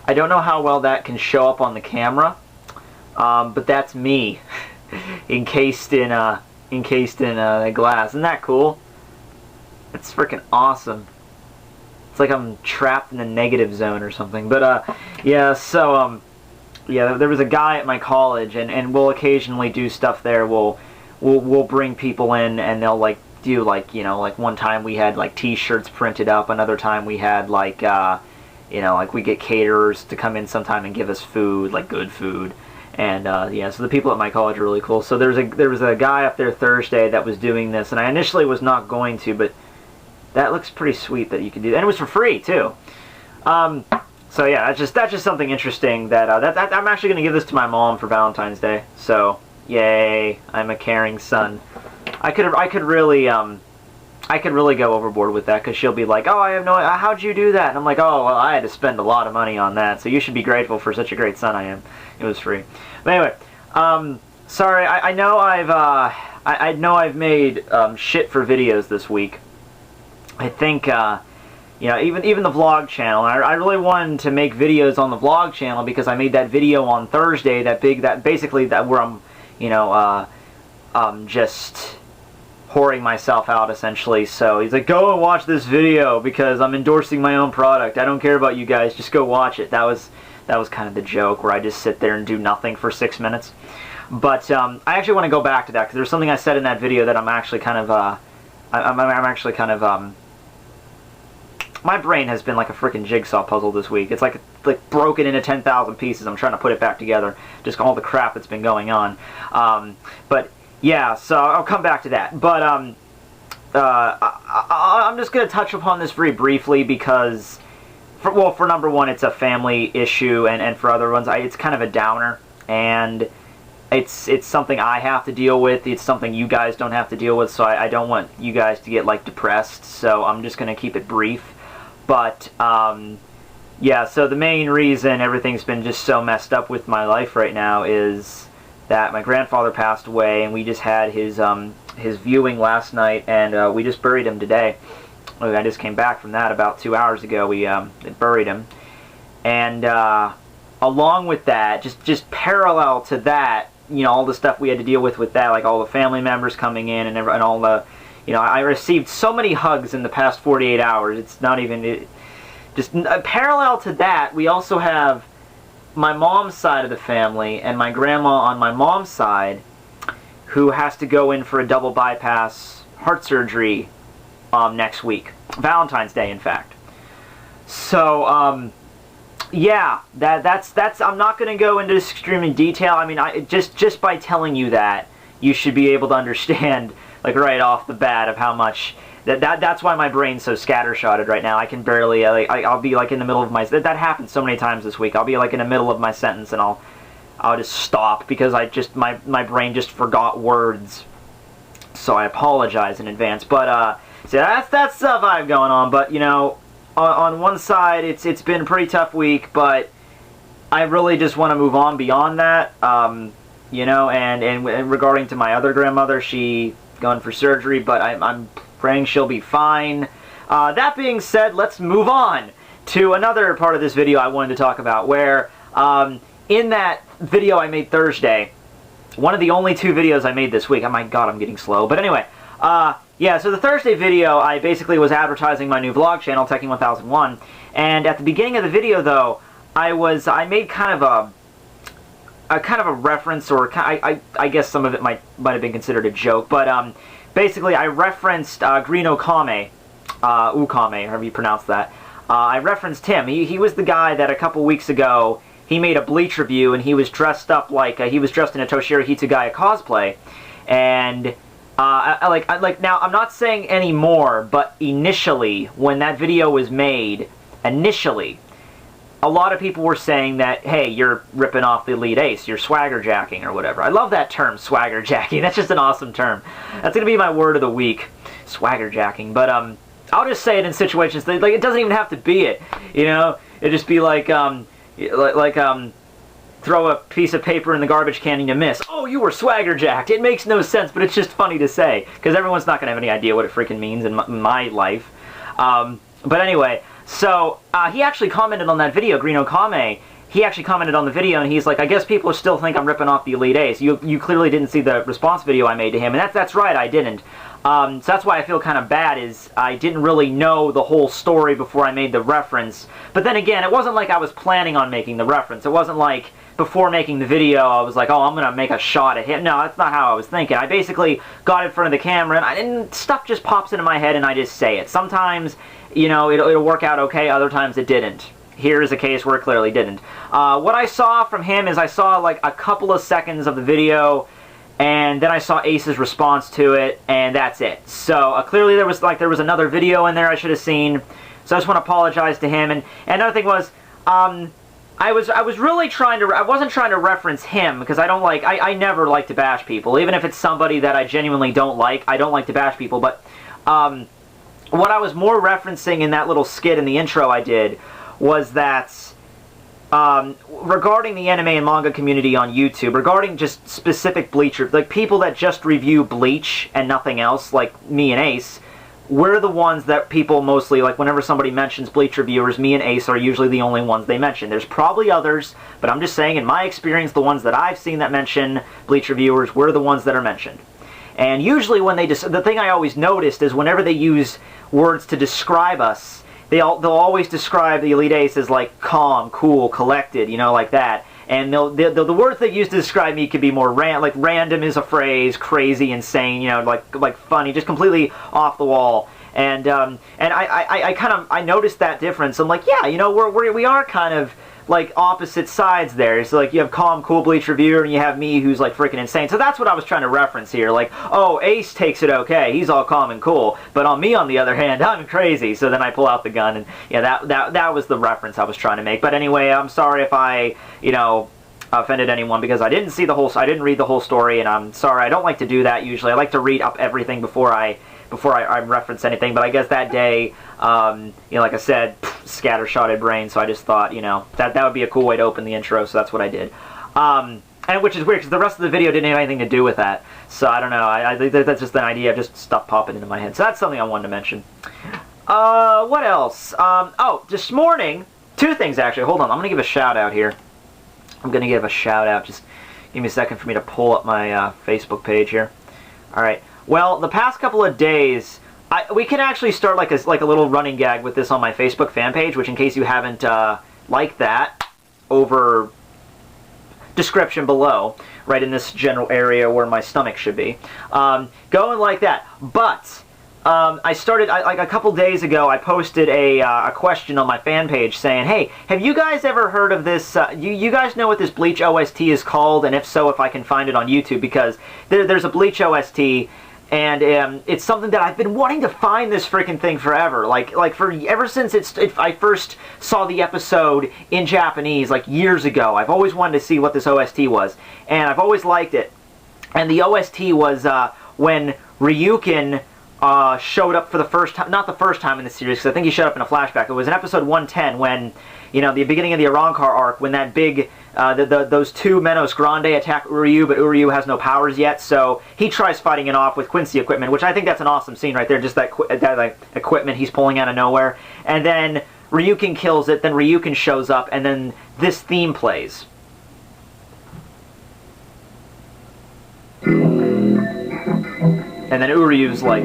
I don't know how well that can show up on the camera, but that's me, encased in a glass. Isn't that cool? It's freaking awesome. It's like I'm trapped in a negative zone or something. But yeah, so yeah, there was a guy at my college, and we'll occasionally do stuff there. We'll bring people in, and they'll like do like, you know, like one time we had like T-shirts printed up. Another time we had like you know, like we get caterers to come in sometime and give us food, like good food. And yeah, so the people at my college are really cool. So there was a guy up there Thursday that was doing this, and I initially was not going to, but that looks pretty sweet that you can do that. And it was for free too. So yeah, that's just something interesting that I'm actually going to give this to my mom for Valentine's Day. So yay, I'm a caring son. I could really go overboard with that, because she'll be like, oh, I have no idea, how'd you do that? And I'm like, oh, well, I had to spend a lot of money on that, so you should be grateful for such a great son I am. It was free. But anyway, sorry, I know I've made shit for videos this week. I think, you know, even the vlog channel. I really wanted to make videos on the vlog channel because I made that video on Thursday, basically where I'm, you know, just whoring myself out essentially. So he's like, go and watch this video because I'm endorsing my own product. I don't care about you guys. Just go watch it. That was kind of the joke, where I just sit there and do nothing for 6 minutes. But I actually want to go back to that, because there's something I said in that video that I'm actually kind of my brain has been like a freaking jigsaw puzzle this week. It's like broken into 10,000 pieces. I'm trying to put it back together, just all the crap that's been going on. But yeah, so I'll come back to that. But I'm just going to touch upon this very briefly because, for number one, it's a family issue, and for other ones, it's kind of a downer, and it's something I have to deal with. It's something you guys don't have to deal with, so I don't want you guys to get like depressed. So I'm just going to keep it brief. But yeah, so the main reason everything's been just so messed up with my life right now is that my grandfather passed away, and we just had his viewing last night, and we just buried him today. I just came back from that about 2 hours ago. We buried him, and along with that, just parallel to that, you know, all the stuff we had to deal with that, like all the family members coming in and all the, you know, I received so many hugs in the past 48 hours. It's not even, just parallel to that, we also have my mom's side of the family and my grandma on my mom's side, who has to go in for a double bypass heart surgery next week. Valentine's Day, in fact. So, yeah, that's I'm not going to go into this extreme detail. I mean, just by telling you that, you should be able to understand, like, right off the bat, of how much that's why my brain's so scattershotted right now. I can barely I'll be like in the middle of my, that happened so many times this week. I'll be like in the middle of my sentence, and I'll just stop because my brain just forgot words. So I apologize in advance. But so that's stuff I have going on. But you know, on one side, it's been a pretty tough week, but I really just want to move on beyond that. You know, and regarding to my other grandmother, she gone for surgery, but I'm praying she'll be fine. That being said, let's move on to another part of this video I wanted to talk about, where in that video I made Thursday, one of the only 2 videos I made this week. Oh my god, I'm getting slow. But anyway, yeah, so the Thursday video, I basically was advertising my new vlog channel, Teching 1001, and at the beginning of the video, though, I made kind of a reference, or I guess some of it might have been considered a joke, but basically I referenced Green Okame, Ukame, however you pronounce that. I referenced him. He was the guy that a couple weeks ago, he made a Bleach review, and he was dressed up like, he was dressed in a Toshiro Hitsugaya cosplay, and now, I'm not saying any more, but initially, when that video was made, a lot of people were saying that, hey, you're ripping off the Elite Ace, you're swagger jacking or whatever. I love that term, swagger jacking. That's just an awesome term. That's going to be my word of the week, swagger jacking. But I'll just say it in situations that, like, it doesn't even have to be it. You know, it'd just be like throw a piece of paper in the garbage can and you miss. Oh, you were swagger jacked. It makes no sense, but it's just funny to say, because everyone's not going to have any idea what it freaking means in my life. But anyway, So he actually commented on that video, Green Okame. He actually commented on the video, and he's like, I guess people still think I'm ripping off the Elite Ace. You clearly didn't see the response video I made to him, and that's right, I didn't. So that's why I feel kind of bad, is I didn't really know the whole story before I made the reference. But then again, it wasn't like I was planning on making the reference. It wasn't like before making the video I was like, oh, I'm going to make a shot at him. No, that's not how I was thinking. I basically got in front of the camera, and stuff just pops into my head, and I just say it. Sometimes, you know, it'll work out okay, other times it didn't. Here is a case where it clearly didn't. What I saw from him is I saw like a couple of seconds of the video, and then I saw Ace's response to it, and that's it. So clearly there was another video in there I should have seen. So I just want to apologize to him. And another thing was, I was really trying to, I wasn't trying to reference him, because I never like to bash people. Even if it's somebody that I genuinely don't like, I don't like to bash people. But what I was more referencing in that little skit in the intro I did was that regarding the anime and manga community on YouTube, regarding just specific Bleacher, like people that just review Bleach and nothing else, like me and Ace, we're the ones that people mostly, like whenever somebody mentions Bleach reviewers, me and Ace are usually the only ones they mention. There's probably others, but I'm just saying, in my experience, the ones that I've seen that mention Bleach reviewers, we're the ones that are mentioned. And usually when the thing I always noticed is whenever they use words to describe us, they'll always describe the Elite Ace as like calm, cool, collected, you know, like that. And the words they use to describe me could be more like random is a phrase, crazy, insane, you know, like funny, just completely off the wall. And I noticed that difference. I'm like, yeah, you know, we are kind of like opposite sides there. So like you have calm, cool Bleach reviewer, and you have me who's like freaking insane. So that's what I was trying to reference here. Like, oh, Ace takes it okay, he's all calm and cool, but on me, on the other hand, I'm crazy. So then I pull out the gun, and yeah, that was the reference I was trying to make. But anyway, I'm sorry if I, you know, offended anyone, because I didn't read the whole story, and I'm sorry. I don't like to do that usually. I like to read up everything before I reference anything, but I guess that day, you know, like I said, scattershotted brain, so I just thought, you know, that would be a cool way to open the intro, so that's what I did. And which is weird, because the rest of the video didn't have anything to do with that, so I don't know, I think that's just an idea of just stuff popping into my head, so that's something I wanted to mention. What else? Oh, this morning, two things actually, hold on, I'm going to give a shout out here. I'm going to give a shout out, just give me a second for me to pull up my Facebook page here. Alright. Well, the past couple of days, we can actually start like a little running gag with this on my Facebook fan page, which in case you haven't liked that, over description below, right in this general area where my stomach should be. Go and like that. But I started, like a couple days ago, I posted a question on my fan page saying, hey, have you guys ever heard of this, you guys know what this Bleach OST is called, and if so, if I can find it on YouTube, because there's a Bleach OST, and it's something that I've been wanting to find this freaking thing forever. Ever since I first saw the episode in Japanese, like years ago. I've always wanted to see what this OST was, and I've always liked it. And the OST was when Ryukin showed up for the first time, not the first time in the series, because I think he showed up in a flashback. It was in episode 110 when, you know, the beginning of the Arankar arc, when that big, those two Menos Grande attack Uryu, but Uryu has no powers yet, so he tries fighting it off with Quincy equipment, which I think that's an awesome scene right there, just that like, equipment he's pulling out of nowhere. And then Ryukin kills it, then Ryukin shows up, and then this theme plays. And then Uryu's like,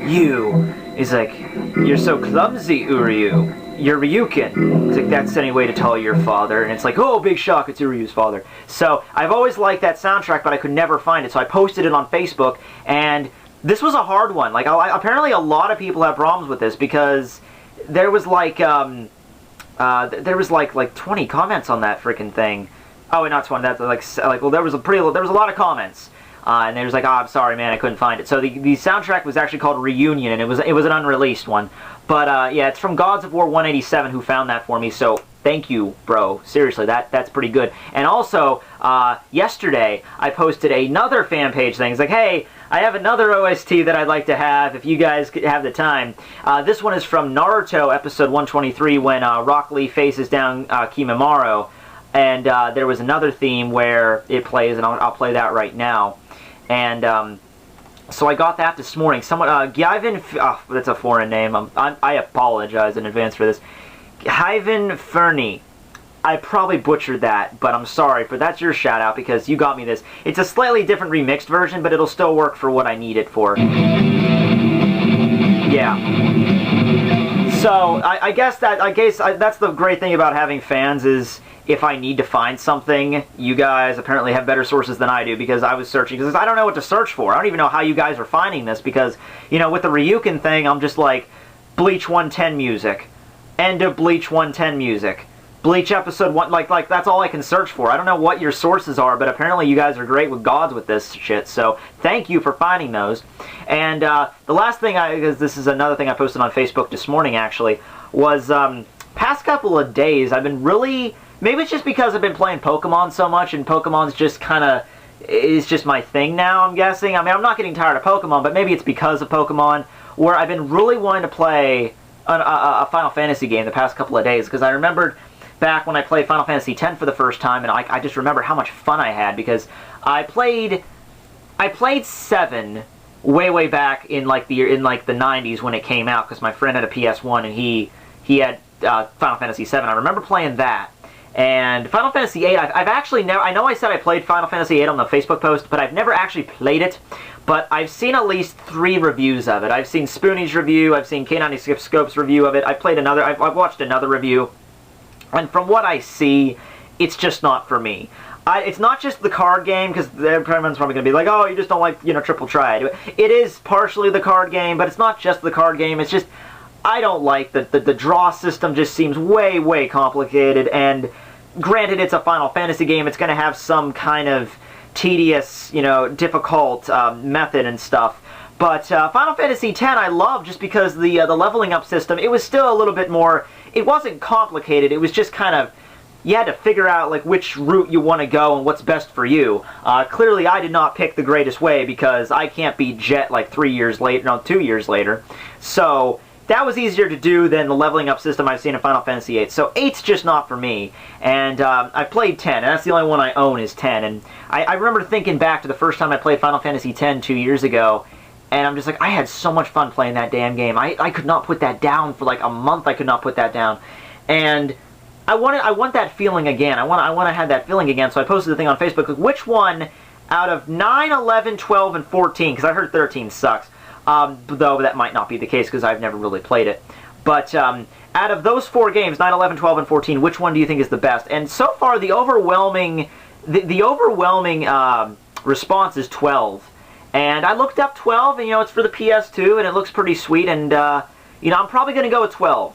he's like, you're so clumsy, Uryu. You're Ryukin. It's like, that's any way to tell your father. And it's like, oh, big shock, it's Uryu's father. So I've always liked that soundtrack, but I could never find it. So I posted it on Facebook, and this was a hard one. Like, apparently a lot of people have problems with this, because there was like, like 20 comments on that freaking thing. Oh, wait, not 20. That's like, well, there was a lot of comments. And they was like, oh, I'm sorry, man, I couldn't find it. So the soundtrack was actually called Reunion, and it was an unreleased one. But yeah, it's from Gods of War 187 who found that for me. So thank you, bro. Seriously, that's pretty good. And also, yesterday I posted another fan page thing. It's like, hey, I have another OST that I'd like to have if you guys have the time. This one is from Naruto episode 123 when Rock Lee faces down Kimimaro. And there was another theme where it plays, and I'll play that right now. And So I got that this morning. Someone, Gavin, oh, that's a foreign name. I apologize in advance for this. Hyven Fernie. I probably butchered that, but I'm sorry, but that's your shout out because you got me this. It's a slightly different remixed version, but it'll still work for what I need it for. Yeah. So I guess that's the great thing about having fans is if I need to find something, you guys apparently have better sources than I do because I was searching because I don't know what to search for. I don't even know how you guys are finding this because with the Ryukin thing, I'm just like Bleach 110 music, end of Bleach 110 music. Bleach episode 1, like that's all I can search for. I don't know what your sources are, but apparently you guys are great with gods with this shit, so thank you for finding those. And the last thing, because this is another thing I posted on Facebook this morning actually, was past couple of days I've been really, maybe it's just because I've been playing Pokemon so much, and Pokemon's just kind of, is just my thing now, I'm guessing. I mean, I'm not getting tired of Pokemon, but maybe it's because of Pokemon, where I've been really wanting to play a Final Fantasy game the past couple of days, because I remembered back when I played Final Fantasy X for the first time, and I just remember how much fun I had because I played 7 way back in like the 90s when it came out because my friend had a PS1 and he had Final Fantasy VII. I remember playing that. And Final Fantasy VIII, I've actually never, I know I said I played Final Fantasy VIII on the Facebook post, but I've never actually played it. But I've seen at least 3 reviews of it. I've seen Spoonie's review, I've seen K96 Scope's review of it, I've watched another review. And from what I see, it's just not for me. It's not just the card game, because everyone's probably going to be like, oh, you just don't like, Triple Triad. It is partially the card game, but it's not just the card game. It's just, I don't like the draw system just seems way complicated. And granted, it's a Final Fantasy game. It's going to have some kind of tedious, difficult method and stuff. But Final Fantasy X I love just because the leveling up system, it was still a little bit more, it wasn't complicated, it was just kind of, you had to figure out like which route you want to go and what's best for you. Clearly I did not pick the greatest way because I can't beat Jet like 2 years later. So that was easier to do than the leveling up system I've seen in Final Fantasy VIII. So 8's just not for me. And I played 10, and that's the only one I own is 10. And I remember thinking back to the first time I played Final Fantasy X 2 years ago, and I'm just like, I had so much fun playing that damn game. I could not put that down for like a month. I could not put that down. And I want that feeling again. I want to have that feeling again. So I posted the thing on Facebook. Like, which one out of 9, 11, 12, and 14, because I heard 13 sucks, though that might not be the case because I've never really played it. But out of those 4 games, 9, 11, 12, and 14, which one do you think is the best? And so far, the overwhelming response is 12. And I looked up 12, and it's for the PS2, and it looks pretty sweet, and I'm probably going to go with 12.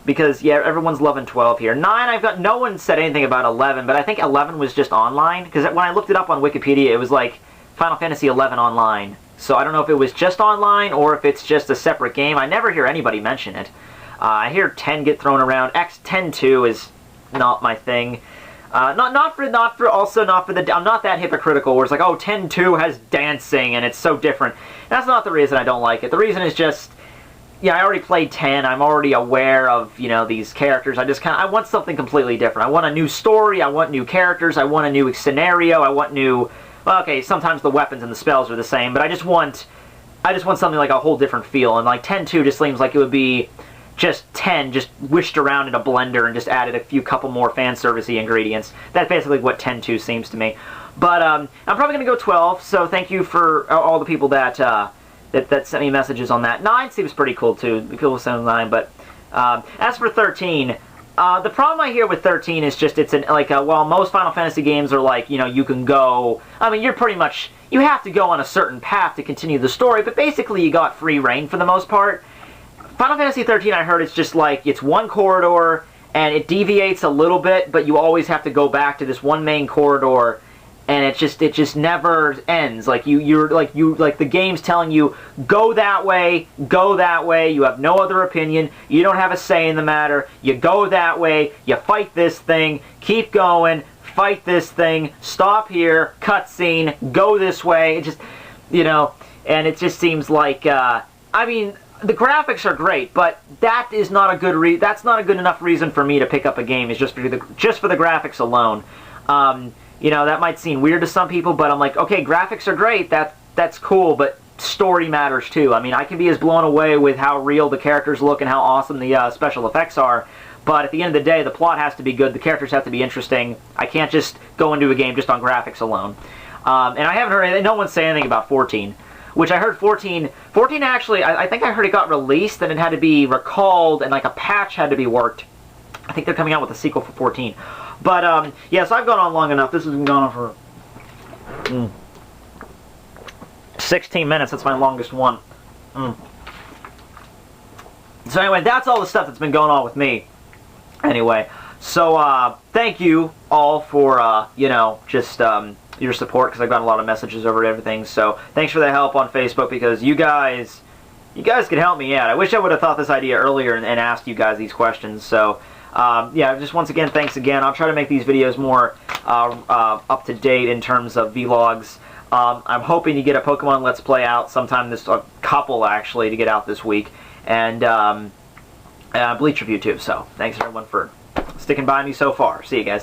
Because, yeah, everyone's loving 12 here. 9, no one said anything about 11, but I think 11 was just online, because when I looked it up on Wikipedia, it was like Final Fantasy 11 online. So I don't know if it was just online, or if it's just a separate game. I never hear anybody mention it. I hear 10 get thrown around. X-10-2 is not my thing. I'm not that hypocritical where it's like, oh, 10-2 has dancing and it's so different. That's not the reason I don't like it. The reason is just, yeah, I already played 10. I'm already aware of, these characters. I want something completely different. I want a new story. I want new characters. I want a new scenario. I want well, okay, sometimes the weapons and the spells are the same, but I just want something like a whole different feel. And like 10-2 just seems like it would be just 10 just wished around in a blender and just added a couple more fan servicey ingredients. That's basically what 10-2 seems to me. But I'm probably going to go 12, so thank you for all the people that sent me messages on that. 9 seems pretty cool too. People send 9, but as for 13, the problem I hear with 13 is just while most Final Fantasy games are like, you can go, I mean, you have to go on a certain path to continue the story, but basically you got free reign for the most part. Final Fantasy 13, I heard, it's just like, it's one corridor, and it deviates a little bit, but you always have to go back to this one main corridor, and it just never ends. Like the game's telling you, go that way, you have no other opinion, you don't have a say in the matter, you go that way, you fight this thing, keep going, fight this thing, stop here, cutscene, go this way, it just, and it just seems like, I mean, the graphics are great, but that is not a good that's not a good enough reason for me to pick up a game. Is just for the graphics alone. That might seem weird to some people, but I'm like, okay, graphics are great. That's cool, but story matters too. I mean, I can be as blown away with how real the characters look and how awesome the special effects are, but at the end of the day, the plot has to be good, the characters have to be interesting. I can't just go into a game just on graphics alone. And I haven't heard anything, no one say anything about 14, which I heard 14 actually, I think I heard it got released and it had to be recalled and like a patch had to be worked. I think they're coming out with a sequel for 14. But, yeah, so I've gone on long enough. This has been going on for 16 minutes. That's my longest one. So anyway, that's all the stuff that's been going on with me. Anyway, so thank you all for, you know, just your support, because I've gotten a lot of messages over everything. So thanks for the help on Facebook, because you guys can help me out. I wish I would have thought this idea earlier and asked you guys these questions. So yeah, just once again, thanks again. I'll try to make these videos more up to date in terms of vlogs. I'm hoping to get a Pokemon Let's Play out sometime a couple actually to get out this week, and Bleach review too. So thanks everyone for sticking by me so far. See you guys.